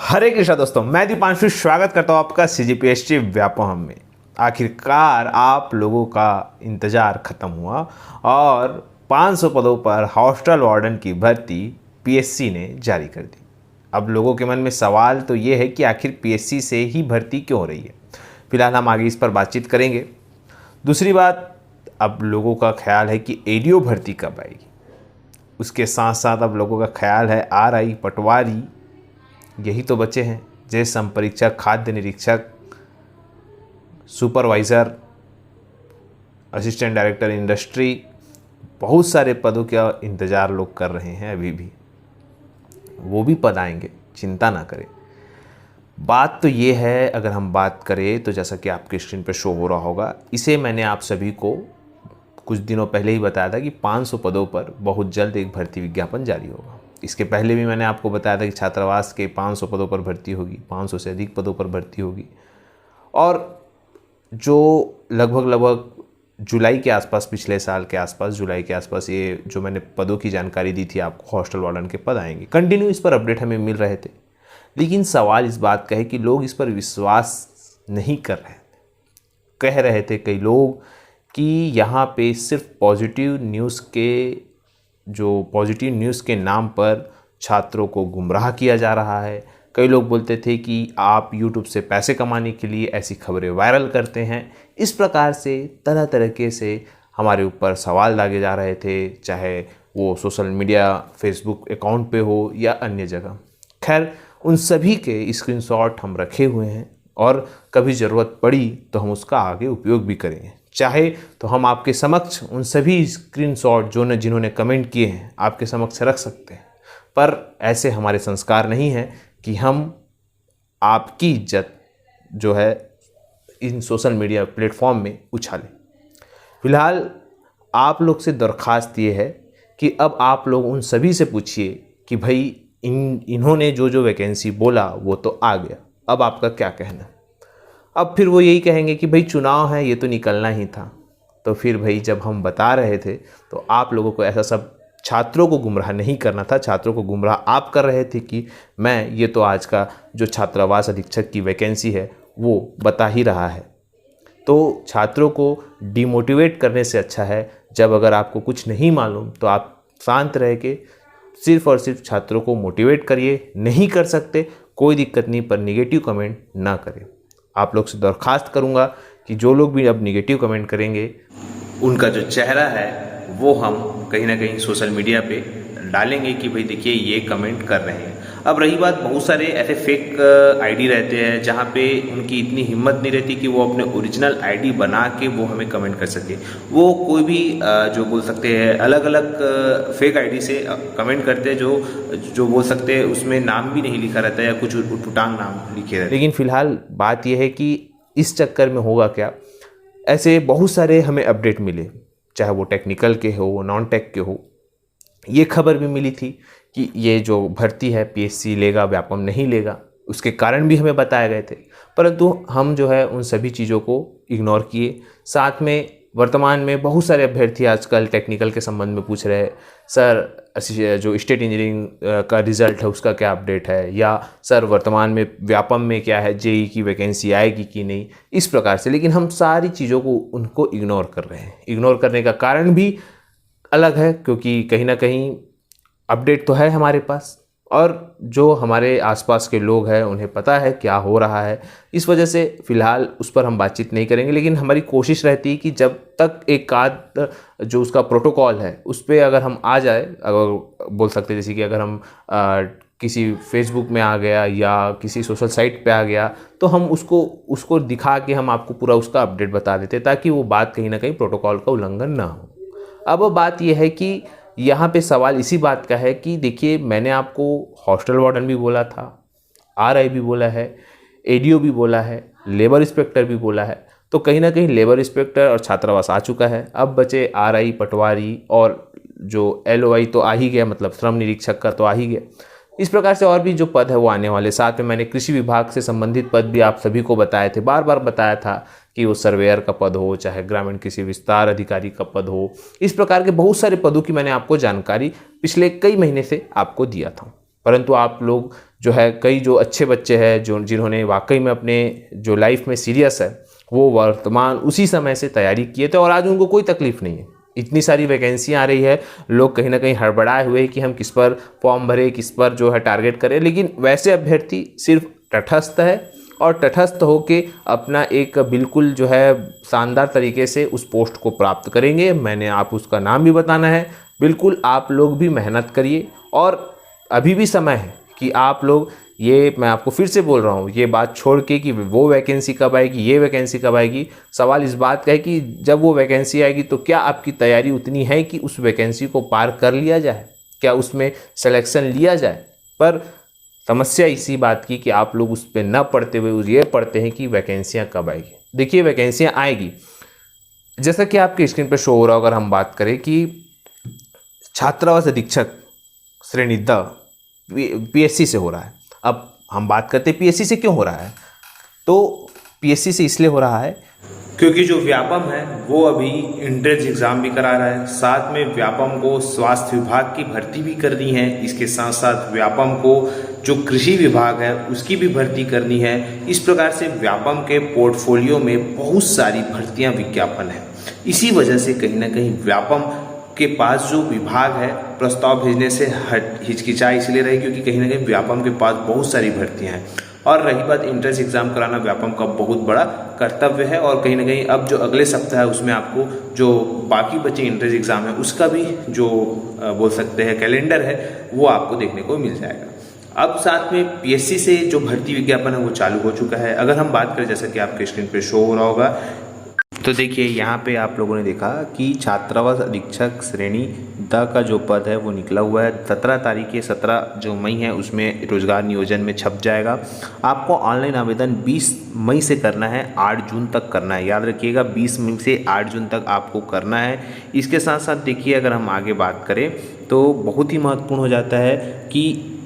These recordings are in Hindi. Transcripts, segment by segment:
हरे कृष्णा दोस्तों, मैं दीपांशु स्वागत करता हूँ आपका सीजीपीएससी व्यापम में। आखिरकार आप लोगों का इंतज़ार ख़त्म हुआ और 500 पदों पर हॉस्टल वार्डन की भर्ती पीएससी ने जारी कर दी। अब लोगों के मन में सवाल तो ये है कि आखिर पीएससी से ही भर्ती क्यों हो रही है। फिलहाल हम आगे इस पर बातचीत करेंगे। दूसरी बात, अब लोगों का ख्याल है कि एडीओ भर्ती कब आएगी। उसके साथ साथ अब लोगों का ख्याल है आरआई, पटवारी, यही तो बचे हैं। जैसे संपरीक्षक, खाद्य निरीक्षक, सुपरवाइज़र, असिस्टेंट डायरेक्टर इंडस्ट्री, बहुत सारे पदों का इंतज़ार लोग कर रहे हैं अभी भी। वो भी पद आएंगे, चिंता ना करें। बात तो ये है, अगर हम बात करें तो जैसा कि आपके स्क्रीन पर शो हो रहा होगा, इसे मैंने आप सभी को कुछ दिनों पहले ही बताया था कि 500 पदों पर बहुत जल्द एक भर्ती विज्ञापन जारी होगा। इसके पहले भी मैंने आपको बताया था कि छात्रावास के 500 पदों पर भर्ती होगी, 500 से अधिक पदों पर भर्ती होगी। और जो लगभग जुलाई के आसपास, पिछले साल के आसपास, जुलाई के आसपास, ये जो मैंने पदों की जानकारी दी थी आपको, हॉस्टल वार्डन के पद आएंगे। कंटिन्यू इस पर अपडेट हमें मिल रहे थे, लेकिन सवाल इस बात का है कि लोग इस पर विश्वास नहीं कर रहे थे। कह रहे थे कई लोग कि यहाँ पे सिर्फ पॉजिटिव न्यूज़ के नाम पर छात्रों को गुमराह किया जा रहा है। कई लोग बोलते थे कि आप यूट्यूब से पैसे कमाने के लिए ऐसी खबरें वायरल करते हैं। इस प्रकार से तरह तरीके से हमारे ऊपर सवाल दागे जा रहे थे, चाहे वो सोशल मीडिया, फेसबुक अकाउंट पे हो या अन्य जगह। खैर, उन सभी के स्क्रीनशॉट हम रखे हुए हैं और कभी ज़रूरत पड़ी तो हम उसका आगे उपयोग भी करेंगे। चाहे तो हम आपके समक्ष उन सभी स्क्रीनशॉट जिन्होंने कमेंट किए हैं आपके समक्ष रख सकते हैं, पर ऐसे हमारे संस्कार नहीं हैं कि हम आपकी इज्जत जो है इन सोशल मीडिया प्लेटफॉर्म में उछालें। फिलहाल आप लोग से दरख्वास्त ये है कि अब आप लोग उन सभी से पूछिए कि भाई इन्होंने जो वैकेंसी बोला वो तो आ गया, अब आपका क्या कहना। अब फिर वो यही कहेंगे कि भाई चुनाव है, ये तो निकलना ही था। तो फिर भाई जब हम बता रहे थे तो आप लोगों को ऐसा सब छात्रों को गुमराह नहीं करना था। छात्रों को गुमराह आप कर रहे थे कि ये तो आज का जो छात्रावास अधीक्षक की वैकेंसी है वो बता ही रहा है। तो छात्रों को डिमोटिवेट करने से अच्छा है, जब अगर आपको कुछ नहीं मालूम तो आप शांत रह के सिर्फ और सिर्फ छात्रों को मोटिवेट करिए। नहीं कर सकते कोई दिक्कत नहीं, पर निगेटिव कमेंट ना करें। आप लोग से दरख्वास्त करूंगा कि जो लोग भी अब निगेटिव कमेंट करेंगे उनका जो चेहरा है वो हम कहीं ना कहीं सोशल मीडिया पे डालेंगे कि भाई देखिए ये कमेंट कर रहे हैं। अब रही बात, बहुत सारे ऐसे फेक आईडी रहते हैं जहाँ पे उनकी इतनी हिम्मत नहीं रहती कि वो अपने ओरिजिनल आईडी बना के वो हमें कमेंट कर सके। वो कोई भी जो बोल सकते हैं अलग अलग फेक आईडी से कमेंट करते हैं, जो बोल सकते हैं उसमें नाम भी नहीं लिखा रहता है या कुछ उटपटांग नाम लिखे रहते हैं। लेकिन फिलहाल बात यह है कि इस चक्कर में होगा क्या, ऐसे बहुत सारे हमें अपडेट मिले, चाहे वो टेक्निकल के हो, नॉन टेक के हो। ये खबर भी मिली थी कि ये जो भर्ती है पीएससी लेगा, व्यापम नहीं लेगा। उसके कारण भी हमें बताए गए थे, परंतु हम जो है उन सभी चीज़ों को इग्नोर किए। साथ में वर्तमान में बहुत सारे अभ्यर्थी आजकल टेक्निकल के संबंध में पूछ रहे हैं, सर जो स्टेट इंजीनियरिंग का रिज़ल्ट है उसका क्या अपडेट है, या सर वर्तमान में व्यापम में क्या है, जेई की वैकेंसी आएगी कि नहीं, इस प्रकार से। लेकिन हम सारी चीज़ों को उनको इग्नोर कर रहे हैं। इग्नोर करने का कारण भी अलग है, क्योंकि कहीं ना कहीं अपडेट तो है हमारे पास और जो हमारे आसपास के लोग हैं उन्हें पता है क्या हो रहा है। इस वजह से फ़िलहाल उस पर हम बातचीत नहीं करेंगे। लेकिन हमारी कोशिश रहती है कि जब तक एक आध जो उसका प्रोटोकॉल है उस पर अगर हम आ जाए, अगर बोल सकते हैं जैसे कि अगर हम किसी फेसबुक में आ गया या किसी सोशल साइट पे आ गया तो हम उसको दिखा के हम आपको पूरा उसका अपडेट बता देते, ताकि वो बात कहीं ना कहीं प्रोटोकॉल का उल्लंघन ना हो। अब बात यह है कि यहाँ पे सवाल इसी बात का है कि देखिए, मैंने आपको हॉस्टल वार्डन भी बोला था, आरआई भी बोला है, एडीओ भी बोला है, लेबर इंस्पेक्टर भी बोला है। तो कहीं ना कहीं लेबर इंस्पेक्टर और छात्रावास आ चुका है। अब बचे आरआई, पटवारी और जो एलओआई तो आ ही गया, मतलब श्रम निरीक्षक का तो आ ही गया। इस प्रकार से और भी जो पद है वो आने वाले। साथ में मैंने कृषि विभाग से संबंधित पद भी आप सभी को बताए थे, बार बार बताया था कि वो सर्वेयर का पद हो, चाहे ग्रामीण कृषि विस्तार अधिकारी का पद हो। इस प्रकार के बहुत सारे पदों की मैंने आपको जानकारी पिछले कई महीने से आपको दिया था। परंतु आप लोग जो है कई जो अच्छे बच्चे हैं जो जिन्होंने वाकई में अपने जो लाइफ में सीरियस है वो वर्तमान उसी समय से तैयारी किए थे और आज उनको कोई तकलीफ नहीं है। इतनी सारी वैकेंसियाँ आ रही है, लोग कहीं ना कहीं हड़बड़ाए हुए कि हम किस पर फॉर्म भरे, किस पर जो है टारगेट करें, लेकिन वैसे अभ्यर्थी सिर्फ तटस्थ है और तटस्थ होके अपना एक बिल्कुल जो है शानदार तरीके से उस पोस्ट को प्राप्त करेंगे। मैंने आप उसका नाम भी बताना है। बिल्कुल आप लोग भी मेहनत करिए और अभी भी समय है कि आप लोग, ये मैं आपको फिर से बोल रहा हूँ, ये बात छोड़ के कि वो वैकेंसी कब आएगी, ये वैकेंसी कब आएगी, सवाल इस बात का है कि जब वो वैकेंसी आएगी तो क्या आपकी तैयारी उतनी है कि उस वैकेंसी को पार कर लिया जाए, क्या उसमें सिलेक्शन लिया जाए। पर समस्या इसी बात की कि आप लोग उस पर न पढ़ते हुए ये पढ़ते हैं कि वैकेंसियाँ कब आएगी। देखिए वैकेंसियाँ आएगी, जैसा कि आपके स्क्रीन पर शो हो रहा है। अगर हम बात करें कि छात्रावास अधीक्षक श्रेणी द पीएससी से हो रहा है। अब हम बात करते हैं पीएससी से क्यों हो रहा है, तो पीएससी से इसलिए हो रहा है क्योंकि जो व्यापम है वो अभी एंट्रेंस एग्जाम भी करा रहा है, साथ में व्यापम को स्वास्थ्य विभाग की भर्ती भी करनी है, इसके साथ साथ व्यापम को जो कृषि विभाग है उसकी भी भर्ती करनी है। इस प्रकार से व्यापम के पोर्टफोलियो में बहुत सारी भर्तियां विज्ञापन है। इसी वजह से कहीं ना कहीं व्यापम के पास जो विभाग है प्रस्ताव भेजने से हिचकिचाई इसलिए रही क्योंकि कहीं ना कहीं व्यापम के पास बहुत सारी भर्तियां हैं। और रही बात एंट्रेंस एग्जाम कराना, व्यापम का बहुत बड़ा कर्तव्य है और कहीं ना कहीं अब जो अगले सप्ताह है उसमें आपको जो बाकी बचे एंट्रेंस एग्जाम है उसका भी जो बोल सकते हैं कैलेंडर है वो आपको देखने को मिल जाएगा। अब साथ में पीएससी से जो भर्ती विज्ञापन है वो चालू हो चुका है। अगर हम बात करें, जैसा कि आपके स्क्रीन पे शो हो रहा होगा, तो देखिए यहाँ पे आप लोगों ने देखा कि छात्रावास अधीक्षक श्रेणी द का जो पद है वो निकला हुआ है। 17 तारीख 17 जो मई है उसमें रोजगार नियोजन में छप जाएगा। आपको ऑनलाइन आवेदन 20 मई से करना है, 8 जून तक करना है। याद रखिएगा 20 मई से 8 जून तक आपको करना है। इसके साथ साथ देखिए अगर हम आगे बात करें तो बहुत ही महत्वपूर्ण हो जाता है कि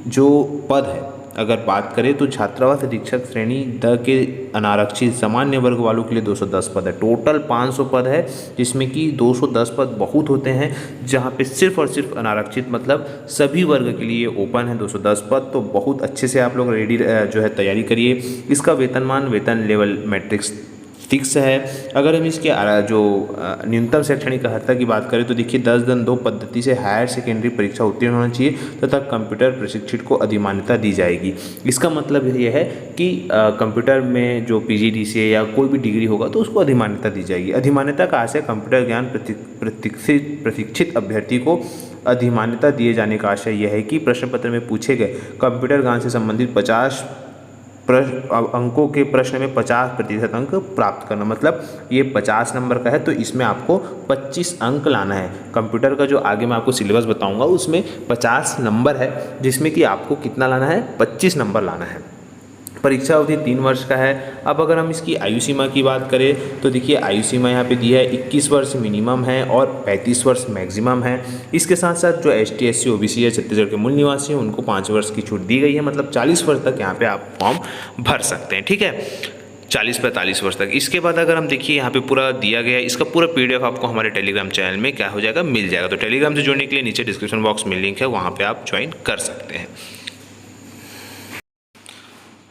जो पद है, अगर बात करें तो छात्रावास अधीक्षक श्रेणी द के अनारक्षित सामान्य वर्ग वालों के लिए 210 पद है। टोटल 500 पद है, जिसमें कि 210 पद बहुत होते हैं, जहां पे सिर्फ और सिर्फ अनारक्षित मतलब सभी वर्ग के लिए ओपन है 210 पद। तो बहुत अच्छे से आप लोग रेडी जो है तैयारी करिए। इसका वेतनमान वेतन लेवल मैट्रिक्स फिक्स है। अगर हम इसके जो न्यूनतम शैक्षणिक अर्हता की बात करें तो देखिए 10-2 पद्धति से हायर सेकेंडरी परीक्षा उत्तीर्ण होना चाहिए तथा कंप्यूटर प्रशिक्षित को अधिमान्यता दी जाएगी। इसका मतलब यह है कि कंप्यूटर में जो पीजीडीसीए या कोई भी डिग्री होगा तो उसको अधिमान्यता दी जाएगी। अधिमान्यता का आशय कंप्यूटर ज्ञान प्रशिक्षित अभ्यर्थी को अधिमान्यता दिए जाने का आशय यह है कि प्रश्न पत्र में पूछे गए कंप्यूटर ज्ञान से संबंधित 50 अंकों के प्रश्न में 50% अंक प्राप्त करना। मतलब ये 50 नंबर का है तो इसमें आपको 25 अंक लाना है। कंप्यूटर का जो आगे मैं आपको सिलेबस बताऊंगा उसमें 50 नंबर है, जिसमें कि आपको कितना लाना है, 25 नंबर लाना है। परीक्षा अवधि 3 वर्ष का है। अब अगर हम इसकी आयु सीमा की बात करें तो देखिए आयु सीमा यहाँ पे दी है 21 वर्ष मिनिमम है और 35 वर्ष मैक्सिमम है। इसके साथ साथ जो ST SC OBC है, छत्तीसगढ़ के मूल निवासी हैं, उनको 5 वर्ष की छूट दी गई है। मतलब 40 वर्ष तक यहाँ पे आप फॉर्म भर सकते हैं, ठीक है, 40-45 वर्ष तक। इसके बाद अगर हम देखिए यहाँ पे पूरा दिया गया, इसका पूरा PDF आपको हमारे टेलीग्राम चैनल में क्या हो जाएगा, मिल जाएगा। तो टेलीग्राम से जुड़ने के लिए नीचे डिस्क्रिप्शन बॉक्स में लिंक है, वहाँ पे आप ज्वाइन कर सकते हैं।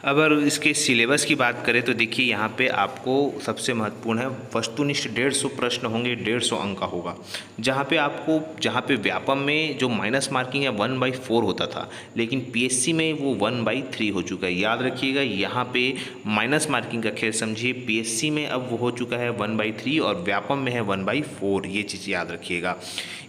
अगर इसके सिलेबस की बात करें तो देखिए यहाँ पे आपको सबसे महत्वपूर्ण है वस्तुनिष्ठ 150 प्रश्न होंगे, 150 अंक का होगा। जहाँ पे व्यापम में जो माइनस मार्किंग है 1/4 होता था, लेकिन पीएससी में वो 1/3 हो चुका है। याद रखिएगा यहाँ पे माइनस मार्किंग का खेल समझिए। पीएससी में अब वो हो चुका है 1/3 और व्यापम में है 1/4, ये चीज़ याद रखिएगा।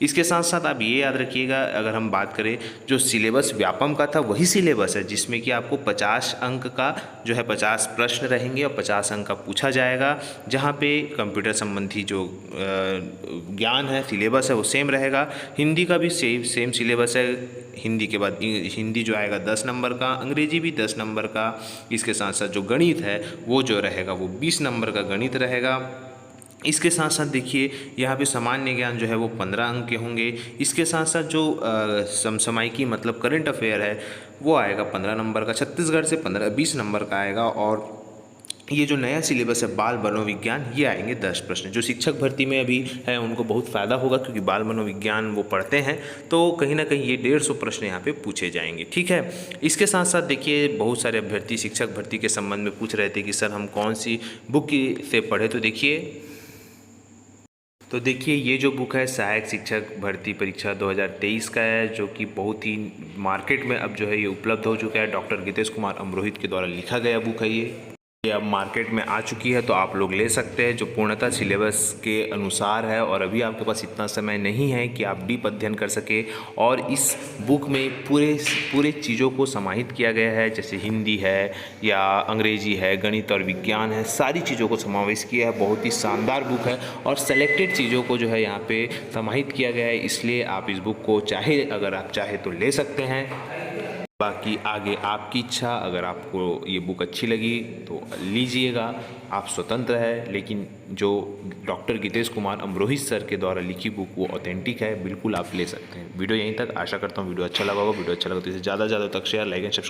इसके साथ साथ आप ये याद रखिएगा, अगर हम बात करें जो सिलेबस व्यापम का था वही सिलेबस है, जिसमें कि आपको 50 अंक का जो है 50 प्रश्न रहेंगे और 50 अंक का पूछा जाएगा। जहाँ पे कंप्यूटर संबंधी जो ज्ञान है, सिलेबस है वो सेम रहेगा। हिंदी का भी सेम सिलेबस है। हिंदी के बाद हिंदी जो आएगा 10 नंबर का, अंग्रेजी भी 10 नंबर का। इसके साथ साथ जो गणित है वो जो रहेगा वो 20 नंबर का गणित रहेगा। इसके साथ साथ देखिए यहाँ पे सामान्य ज्ञान जो है वो 15 अंक के होंगे। इसके साथ साथ जो समसामयिकी मतलब करंट अफेयर है वो आएगा 15 नंबर का। छत्तीसगढ़ से 20 नंबर का आएगा और ये जो नया सिलेबस है बाल मनोविज्ञान, ये आएंगे 10 प्रश्न। जो शिक्षक भर्ती में अभी है उनको बहुत फ़ायदा होगा, क्योंकि बाल मनोविज्ञान वो पढ़ते हैं, तो कहीं ना कहीं ये 150 प्रश्न यहाँ पे पूछे जाएंगे। ठीक है, इसके साथ साथ देखिए बहुत सारे अभ्यर्थी शिक्षक भर्ती के संबंध में पूछ रहे थे कि सर हम कौन सी बुक से पढ़े। तो देखिए ये जो बुक है सहायक शिक्षक भर्ती परीक्षा 2023 का है, जो कि बहुत ही मार्केट में अब जो है ये उपलब्ध हो चुका है। डॉक्टर गितेश कुमार अमरोहित के द्वारा लिखा गया बुक है ये अब मार्केट में आ चुकी है, तो आप लोग ले सकते हैं, जो पूर्णतः सिलेबस के अनुसार है। और अभी आपके पास इतना समय नहीं है कि आप डीप अध्ययन कर सके, और इस बुक में पूरे चीज़ों को समाहित किया गया है, जैसे हिंदी है या अंग्रेजी है, गणित और विज्ञान है, सारी चीज़ों को समावेश किया है। बहुत ही शानदार बुक है और सेलेक्टेड चीज़ों को जो है यहाँ पे समाहित किया गया है, इसलिए आप इस बुक को अगर आप चाहे तो ले सकते हैं। बाकी आगे आपकी इच्छा, अगर आपको ये बुक अच्छी लगी तो लीजिएगा, आप स्वतंत्र है। लेकिन जो डॉक्टर गितेश कुमार अमरोहित सर के द्वारा लिखी बुक वो ऑथेंटिक है, बिल्कुल आप ले सकते हैं। वीडियो यहीं तक, आशा करता हूँ वीडियो अच्छा लगा होगा। वीडियो अच्छा लगा तो इसे ज़्यादा से ज़्यादा तक शेयर, लाइक एंड सब्सक्राइब